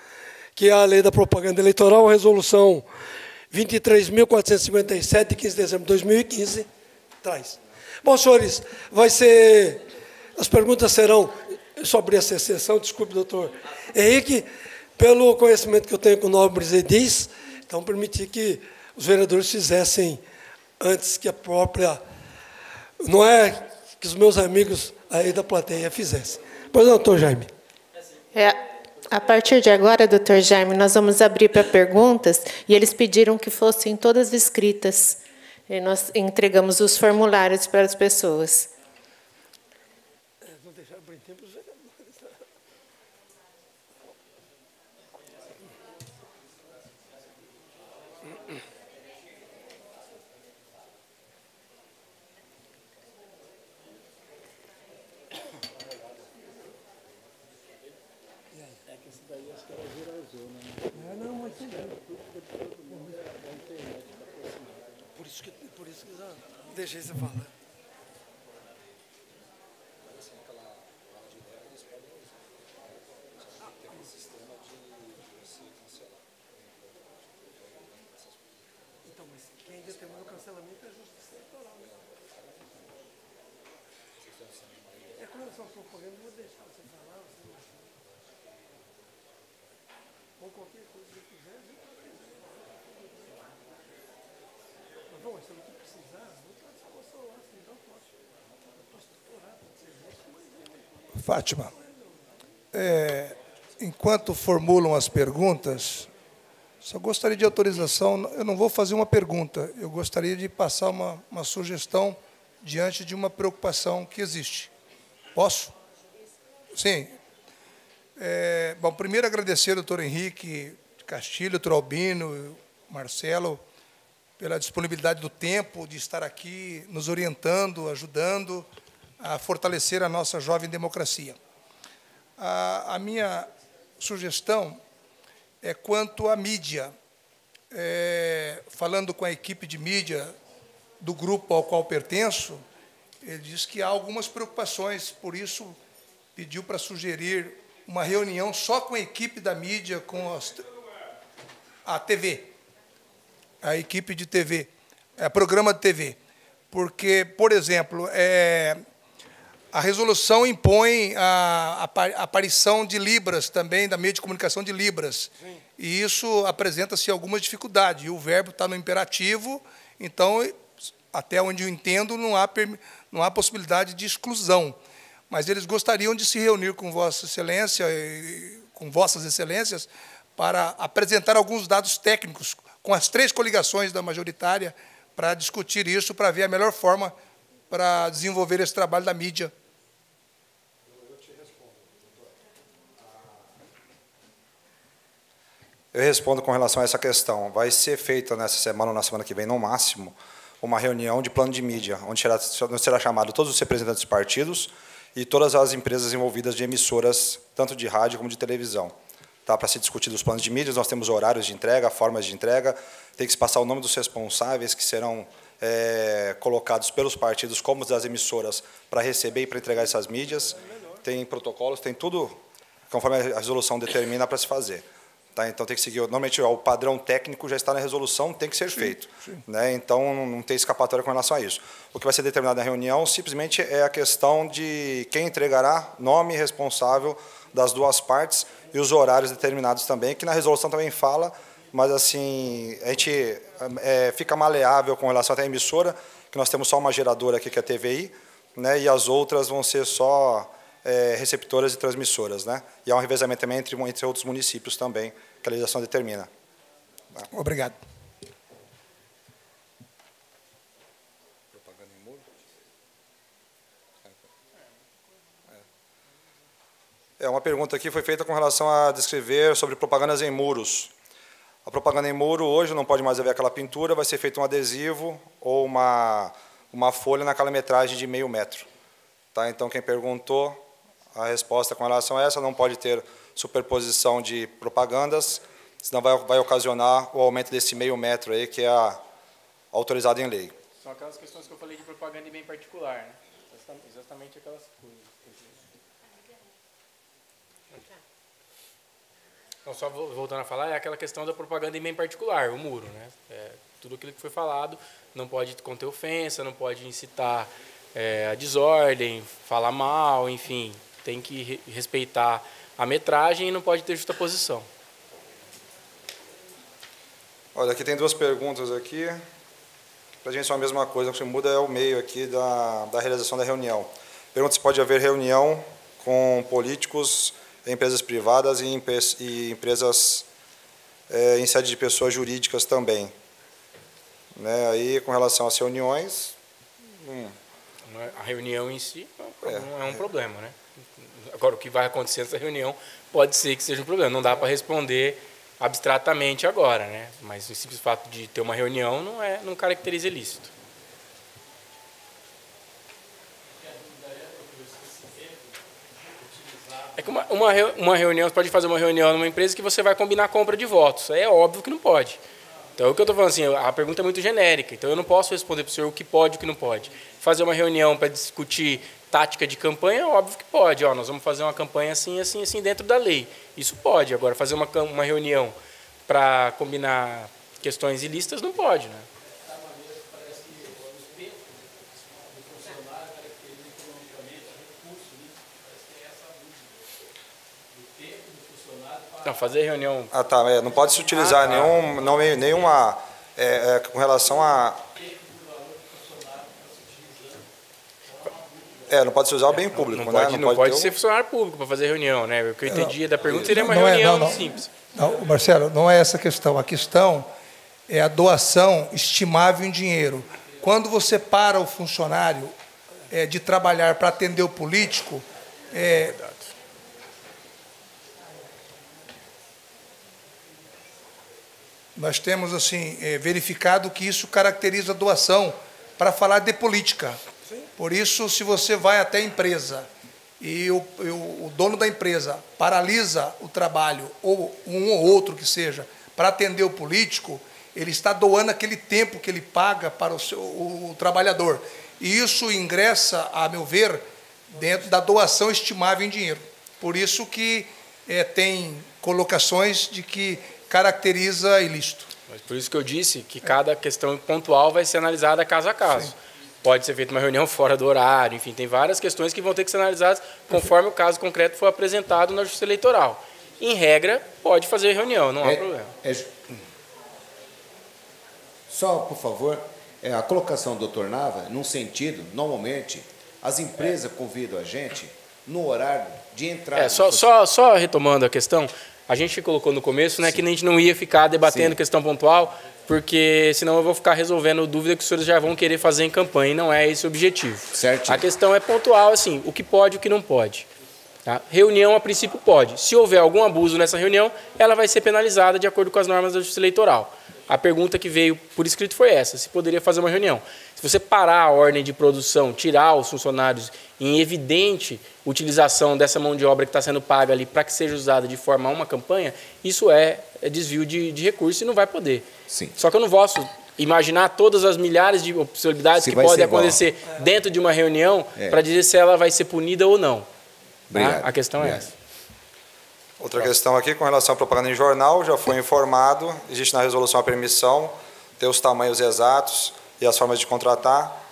que é a lei da propaganda eleitoral, a resolução 23.457, de 15 de dezembro de 2015, traz. Bom, senhores, as perguntas serão só abrir essa exceção, desculpe, doutor Henrique, pelo conhecimento que eu tenho com nobres edis, então permitir que os vereadores fizessem antes que a própria... Não é que os meus amigos aí da plateia fizessem. Pois não, doutor Jaime. A partir de agora, doutor Jaime, nós vamos abrir para perguntas, e eles pediram que fossem todas escritas. E nós entregamos os formulários para as pessoas. Vou deixar abrir tempo os vereadores. Por isso que já deixei você falar. Então, mas quem determina o cancelamento é a Justiça Eleitoral. É com relação à propaganda, não vou deixar você falar. Ou qualquer coisa que quiser, a gente vai fazer. Mas, bom, se não precisar, vou estar à disposição lá, se não posso. Eu posso explorar, pode ser isso, mas... Fátima, enquanto formulam as perguntas, só gostaria de autorização, eu não vou fazer uma pergunta, eu gostaria de passar uma sugestão diante de uma preocupação que existe. Posso? Sim. Bom, primeiro agradecer ao doutor Henrique Castilho, doutor Albino, Marcelo, pela disponibilidade do tempo de estar aqui nos orientando, ajudando a fortalecer a nossa jovem democracia. A minha sugestão é quanto à mídia. Falando com a equipe de mídia do grupo ao qual pertenço, ele diz que há algumas preocupações, por isso pediu para sugerir uma reunião só com a equipe da mídia, com a TV, a equipe de TV, programa de TV. Porque, por exemplo, a resolução impõe a aparição de Libras também, da meio de comunicação de Libras. Sim. E isso apresenta-se algumas dificuldades. E o verbo está no imperativo, então, até onde eu entendo, não há possibilidade de exclusão. Mas eles gostariam de se reunir com Vossa Excelência, com Vossas Excelências, para apresentar alguns dados técnicos com as 3 coligações da majoritária, para discutir isso, para ver a melhor forma para desenvolver esse trabalho da mídia. Eu respondo com relação a essa questão. Vai ser feita nessa semana ou na semana que vem, no máximo, uma reunião de plano de mídia, onde será chamado todos os representantes dos partidos e todas as empresas envolvidas de emissoras, tanto de rádio como de televisão. Tá, para ser discutido os planos de mídia, nós temos horários de entrega, formas de entrega, tem que se passar o nome dos responsáveis, que serão colocados pelos partidos como das emissoras para receber e para entregar essas mídias. Tem protocolos, tem tudo, conforme a resolução determina, para se fazer. Tá, então, tem que seguir. Normalmente, o padrão técnico já está na resolução, tem que ser feito. Sim. Né? Então, não tem escapatória com relação a isso. O que vai ser determinado na reunião, simplesmente, é a questão de quem entregará, nome responsável das 2 partes e os horários determinados também, que na resolução também fala, mas assim, a gente fica maleável com relação até à emissora, que nós temos só uma geradora aqui, que é a TVI, né, e as outras vão ser só receptoras e transmissoras. Né? E há um revezamento também entre outros municípios também, que a legislação determina. Tá? Obrigado. Propaganda em muro? Uma pergunta aqui foi feita com relação a descrever sobre propagandas em muros. A propaganda em muro, hoje, não pode mais haver aquela pintura, vai ser feito um adesivo ou uma folha naquela metragem de 0,5 metro. Tá? Então, quem perguntou, a resposta com relação a essa, não pode ter superposição de propagandas, senão vai ocasionar o aumento desse 0,5 metro aí, que é autorizado em lei. São aquelas questões que eu falei de propaganda e bem particular, né? Exatamente aquelas coisas. Então, só voltando a falar, é aquela questão da propaganda em bem particular, o muro, né? Tudo aquilo que foi falado, não pode conter ofensa, não pode incitar a desordem, falar mal, enfim. tem que respeitar a metragem e não pode ter justaposição. Olha, aqui tem duas perguntas aqui. Para a gente é a mesma coisa, o que muda é o meio aqui da realização da reunião. Pergunta se pode haver reunião com políticos, empresas privadas e empresas em sede de pessoas jurídicas também. Né? Aí, com relação às reuniões... A reunião em si não é um problema, né? Agora, o que vai acontecer nessa reunião pode ser que seja um problema. Não dá para responder abstratamente agora, né? Mas o simples fato de ter uma reunião não caracteriza ilícito. É que uma reunião, você pode fazer uma reunião numa empresa que você vai combinar a compra de votos. É óbvio que não pode. Então, o que eu estou falando assim, a pergunta é muito genérica, então eu não posso responder para o senhor o que pode e o que não pode. Fazer uma reunião para discutir tática de campanha, óbvio que pode. Nós vamos fazer uma campanha assim, assim, assim, dentro da lei. Isso pode. Agora, fazer uma reunião para combinar questões ilícitas não pode, né? Não, fazer reunião... não pode se utilizar nenhuma... com relação a... não pode se usar o bem público, né? Não pode ser funcionário público para fazer reunião, né? O que eu entendi da pergunta seria uma reunião simples. Não, Marcelo, não é essa a questão. A questão é a doação estimável em dinheiro. Quando você para o funcionário de trabalhar para atender o político... Nós temos assim verificado que isso caracteriza a doação para falar de política. Por isso, se você vai até a empresa e o dono da empresa paralisa o trabalho, ou um ou outro que seja, para atender o político, ele está doando aquele tempo que ele paga para o trabalhador. E isso ingressa, a meu ver, dentro da doação estimável em dinheiro. Por isso que tem colocações de que caracteriza ilícito. Mas por isso que eu disse que cada questão pontual vai ser analisada caso a caso. Sim. Pode ser feita uma reunião fora do horário, enfim, tem várias questões que vão ter que ser analisadas conforme o caso concreto for apresentado na Justiça Eleitoral. Em regra, pode fazer reunião, não há problema. Só, por favor, a colocação do Dr. Nava, num sentido, normalmente, as empresas convidam a gente no horário de entrada. Só retomando a questão, a gente colocou no começo, né, que a gente não ia ficar debatendo questão pontual, porque senão eu vou ficar resolvendo dúvida que os senhores já vão querer fazer em campanha, e não é esse o objetivo. Certo. A questão é pontual, assim, o que pode e o que não pode. Tá? Reunião, a princípio, pode. Se houver algum abuso nessa reunião, ela vai ser penalizada de acordo com as normas da Justiça Eleitoral. A pergunta que veio por escrito foi essa, se poderia fazer uma reunião. Se você parar a ordem de produção, tirar os funcionários em evidente utilização dessa mão de obra que está sendo paga ali para que seja usada de forma a uma campanha, isso é desvio de recurso e não vai poder. Sim. Só que eu não posso imaginar todas as milhares de possibilidades que podem acontecer dentro de uma reunião para dizer se ela vai ser punida ou não. Tá? A questão é essa. Outra questão aqui, com relação à propaganda em jornal, já foi informado, existe na resolução a permissão, ter os tamanhos exatos e as formas de contratar.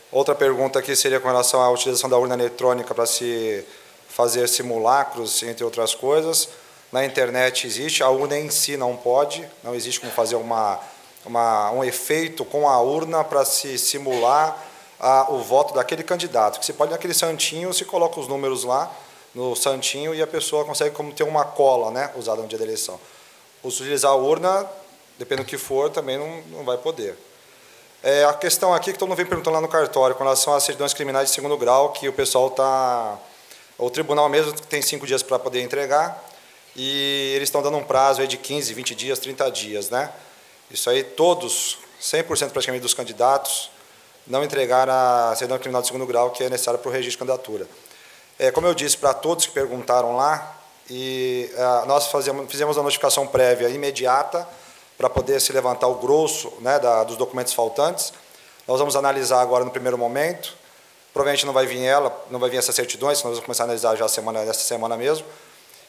Outra pergunta aqui seria com relação à utilização da urna eletrônica para se fazer simulacros, entre outras coisas. Na internet existe, a urna em si não pode, não existe como fazer um efeito com a urna para se simular o voto daquele candidato. Que se pode, naquele santinho, se coloca os números lá, no santinho, e a pessoa consegue como ter uma cola, né, usada no dia da eleição. Utilizar a urna, dependendo do que for, também não vai poder. A questão aqui que todo mundo vem perguntando lá no cartório, com relação às certidões criminais de segundo grau, que o pessoal está... O tribunal mesmo tem 5 dias para poder entregar, e eles estão dando um prazo aí de 15, 20 dias, 30 dias. Né? Isso aí, todos, 100% praticamente dos candidatos, não entregaram a certidão criminal de segundo grau, que é necessária para o registro de candidatura. Como eu disse para todos que perguntaram lá, nós fizemos uma notificação prévia imediata para poder se levantar o grosso, né, dos documentos faltantes. Nós vamos analisar agora no primeiro momento. Provavelmente não vai vir essas certidões, nós vamos começar a analisar já nessa semana mesmo.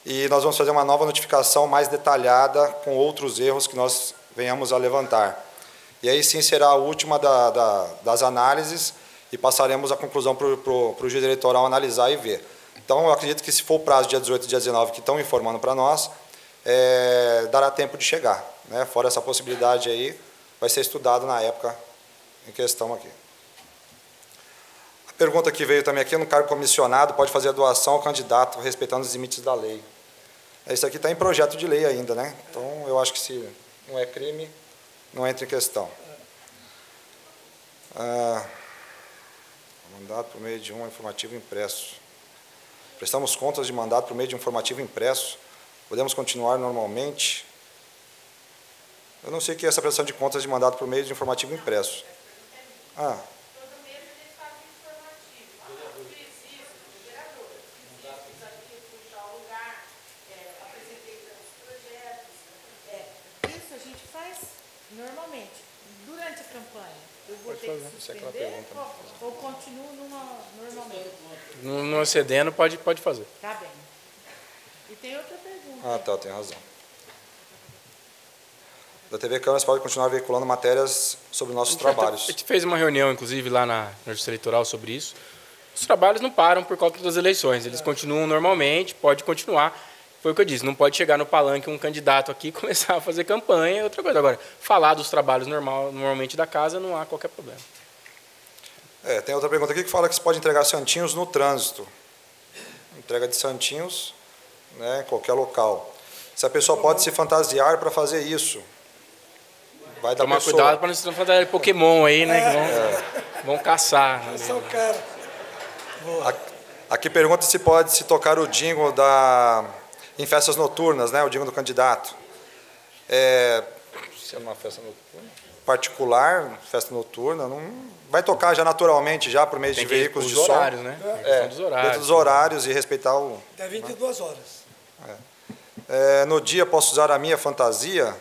E nós vamos fazer uma nova notificação mais detalhada com outros erros que nós venhamos a levantar. E aí sim será a última das análises, e passaremos a conclusão para o juiz eleitoral analisar e ver. Então, eu acredito que se for o prazo dia 18 e dia 19 que estão informando para nós, dará tempo de chegar, né? Fora essa possibilidade aí, vai ser estudado na época em questão aqui. A pergunta que veio também aqui, no cargo comissionado, pode fazer a doação ao candidato, respeitando os limites da lei. Isso aqui está em projeto de lei ainda, né? Então, eu acho que se não é crime, não entra em questão. Mandato por meio de um informativo impresso. Prestamos contas de mandato por meio de um informativo impresso. Podemos continuar normalmente? Eu não sei o que é essa prestação de contas de mandato por meio de informativo impresso. Todo mês a gente faz informativo. O preciso, o gerador. Fiz aqui, fui ao lugar, apresentei os projetos. Isso a gente faz normalmente, durante a campanha. Eu vou ter que suspender ou continuo normalmente? Não excedendo, pode fazer. Tá bem. E tem outra pergunta. Tá, tem razão. Da TV Câmara pode continuar veiculando matérias sobre nossos trabalhos. A gente fez uma reunião, inclusive, lá na Justiça Eleitoral sobre isso. Os trabalhos não param por conta das eleições, eles continuam normalmente, pode continuar. Foi o que eu disse, não pode chegar no palanque um candidato aqui e começar a fazer campanha, é outra coisa. Agora, falar dos trabalhos normalmente da casa, não há qualquer problema. Tem outra pergunta aqui que fala que se pode entregar santinhos no trânsito. Entrega de santinhos, né, em qualquer local. Se a pessoa pode se fantasiar para fazer isso. Vai dar tomar cuidado para não se fantasiar de Pokémon aí, né? Que vão caçar. Esse é o cara. Aqui pergunta se pode se tocar o jingle em festas noturnas, né, o jingle do candidato. Se é uma festa noturna? Particular, festa noturna, não vai tocar já naturalmente, já por meio de veículos de som. Horários, né? Dos horários. Dentro dos horários e respeitar o... Até 22 horas. No dia posso usar a minha fantasia?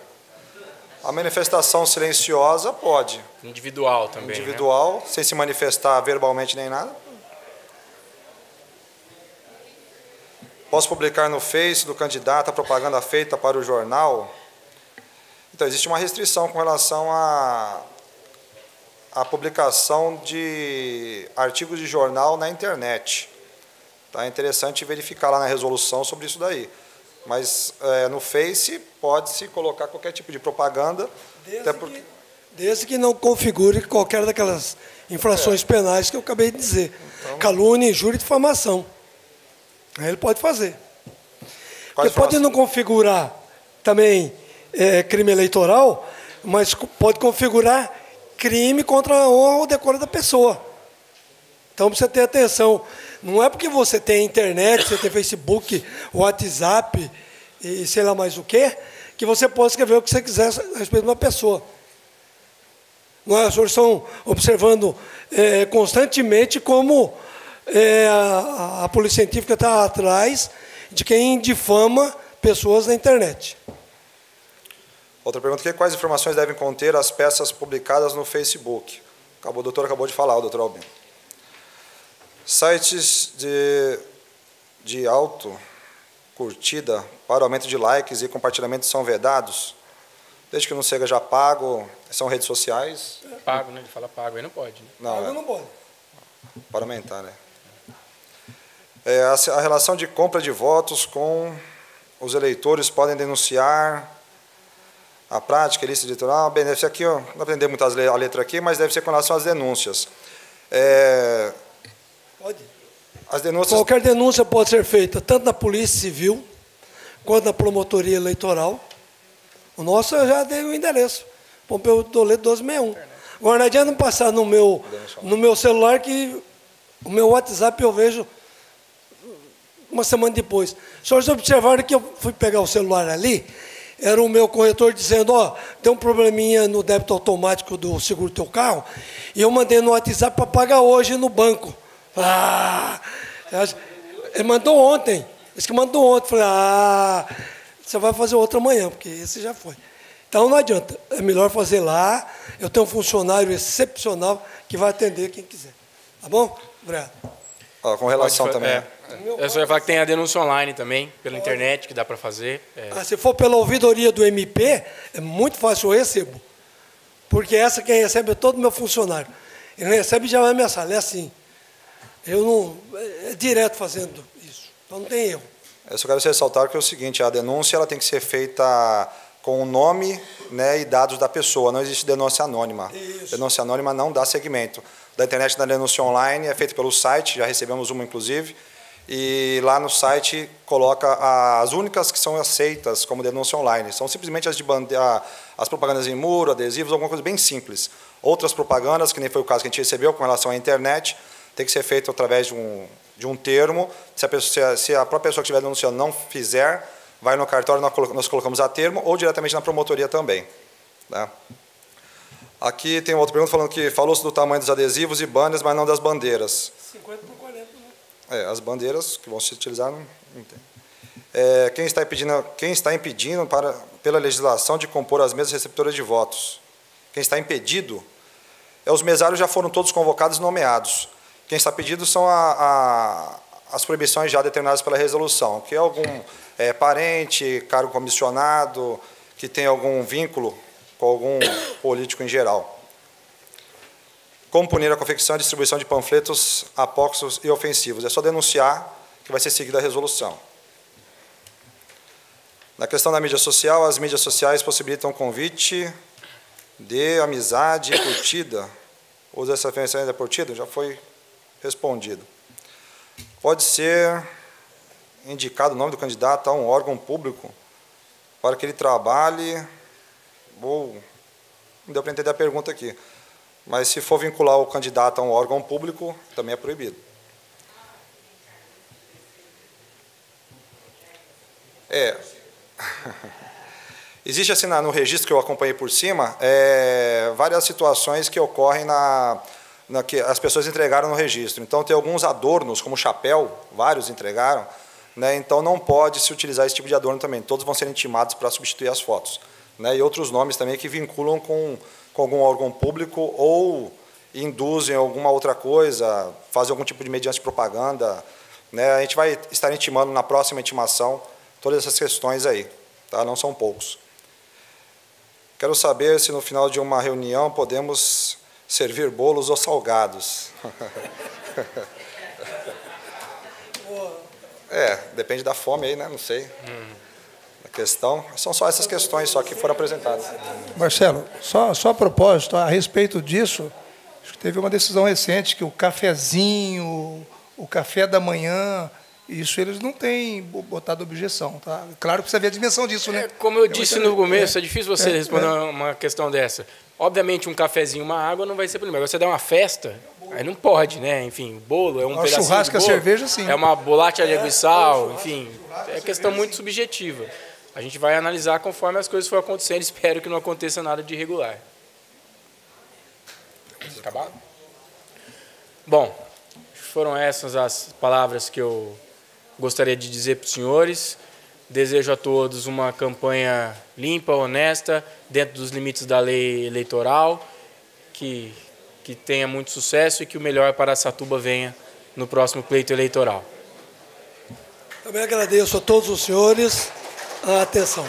A manifestação silenciosa pode. Individual também. Individual, né? Sem se manifestar verbalmente nem nada. Posso publicar no Face do candidato a propaganda feita para o jornal? Então, existe uma restrição com relação à publicação de artigos de jornal na internet. Tá? É interessante verificar lá na resolução sobre isso daí. Mas no Face pode-se colocar qualquer tipo de propaganda. Desde que não configure qualquer daquelas infrações penais que eu acabei de dizer. Então, calúnia, injúria e difamação. Aí ele pode fazer. Porque pode não configurar também crime eleitoral, mas pode configurar crime contra a honra ou decoro da pessoa. Então, precisa ter atenção. Não é porque você tem internet, você tem Facebook, WhatsApp e sei lá mais o quê, que você pode escrever o que você quiser a respeito de uma pessoa. Nós, os senhores estão observando constantemente como a polícia científica está atrás de quem difama pessoas na internet. Outra pergunta aqui: quais informações devem conter as peças publicadas no Facebook? O doutor acabou de falar, o doutor Albino. Sites de curtida para aumento de likes e compartilhamento são vedados, desde que não seja já pago, são redes sociais. Pago, né? Ele fala pago, aí não pode. Né? Pago não pode. Para aumentar, né? A relação de compra de votos com os eleitores podem denunciar a prática ilícita eleitoral. Bem, deve ser aqui, não aprender muito a letra aqui, mas deve ser com relação às denúncias. Pode. As denúncias... Qualquer denúncia pode ser feita tanto na Polícia Civil quanto na Promotoria Eleitoral. O nosso eu já dei o endereço. Pompeu Toledo 1261. Agora não adianta passar no meu celular que o meu WhatsApp eu vejo uma semana depois. Os senhores observaram que eu fui pegar o celular ali, era o meu corretor dizendo, tem um probleminha no débito automático do seguro do teu carro, e eu mandei no WhatsApp para pagar hoje no banco. Ele mandou ontem. Disse que mandou ontem. Falei, você vai fazer outro amanhã, porque esse já foi. Então não adianta. É melhor fazer lá. Eu tenho um funcionário excepcional que vai atender quem quiser. Tá bom? Obrigado. Com relação também. Eu só ia falar que tem a denúncia online também, pela internet, que dá para fazer. Se for pela ouvidoria do MP, é muito fácil, eu recebo. Porque essa quem recebe é todo meu funcionário. Ele recebe e já vai ameaçar. É assim. Eu não... É direto fazendo isso, então não tem erro. Eu só quero ressaltar que é o seguinte, a denúncia ela tem que ser feita com o nome, né, e dados da pessoa, não existe denúncia anônima. Isso. Denúncia anônima não dá segmento. Da internet da denúncia online é feita pelo site, já recebemos uma inclusive, e lá no site coloca as únicas que são aceitas como denúncia online. São simplesmente as propagandas em muro, adesivos, alguma coisa bem simples. Outras propagandas, que nem foi o caso que a gente recebeu com relação à internet, tem que ser feito através de um termo. Se a própria pessoa que estiver denunciando não fizer, vai no cartório, nós colocamos a termo, ou diretamente na promotoria também. Tá? Aqui tem outra pergunta falando que falou-se do tamanho dos adesivos e banners, mas não das bandeiras. 50 por 40, né? As bandeiras que vão se utilizar não tem. Quem está impedindo pela legislação de compor as mesas receptoras de votos? Quem está impedido? Os mesários já foram todos convocados e nomeados. Quem está pedindo são as proibições já determinadas pela resolução, que é algum parente, cargo comissionado, que tem algum vínculo com algum político em geral. Como punir a confecção e distribuição de panfletos apócrifos e ofensivos? É só denunciar que vai ser seguida a resolução. Na questão da mídia social, as mídias sociais possibilitam convite de amizade, curtida. Usa essa referência da curtida? Já foi respondido. Pode ser indicado o nome do candidato a um órgão público para que ele trabalhe... Não deu para entender a pergunta aqui. Mas se for vincular o candidato a um órgão público, também é proibido. Existe assim no registro que eu acompanhei por cima, várias situações que ocorrem que as pessoas entregaram no registro. Então tem alguns adornos, como chapéu, vários entregaram, né? Então não pode se utilizar esse tipo de adorno também. Todos vão ser intimados para substituir as fotos. Né? E outros nomes também que vinculam com algum órgão público ou induzem alguma outra coisa, fazem algum tipo de mediante propaganda. Né? A gente vai estar intimando na próxima intimação todas essas questões aí. Tá? Não são poucos. Quero saber se no final de uma reunião podemos servir bolos ou salgados. Depende da fome aí, né? Não sei. Questão. São só essas questões só que foram apresentadas. Marcelo, só a propósito, a respeito disso, acho que teve uma decisão recente que o cafezinho, o café da manhã, isso eles não têm botado objeção. Tá? Claro que precisa ver a dimensão disso, né? Como eu disse no começo, é difícil você responder uma questão dessa. Obviamente, um cafezinho, uma água não vai ser problema. Agora, você dá uma festa, aí não pode, né? Enfim, bolo é um pedacinho churrasco, de bolo, a cerveja, sim. É uma bolacha de água e sal, enfim. É questão muito subjetiva. A gente vai analisar conforme as coisas forem acontecendo. Espero que não aconteça nada de irregular. Acabado? Bom, foram essas as palavras que eu gostaria de dizer para os senhores. Desejo a todos uma campanha limpa, honesta, dentro dos limites da lei eleitoral, que tenha muito sucesso e que o melhor para Araçatuba venha no próximo pleito eleitoral. Também agradeço a todos os senhores a atenção.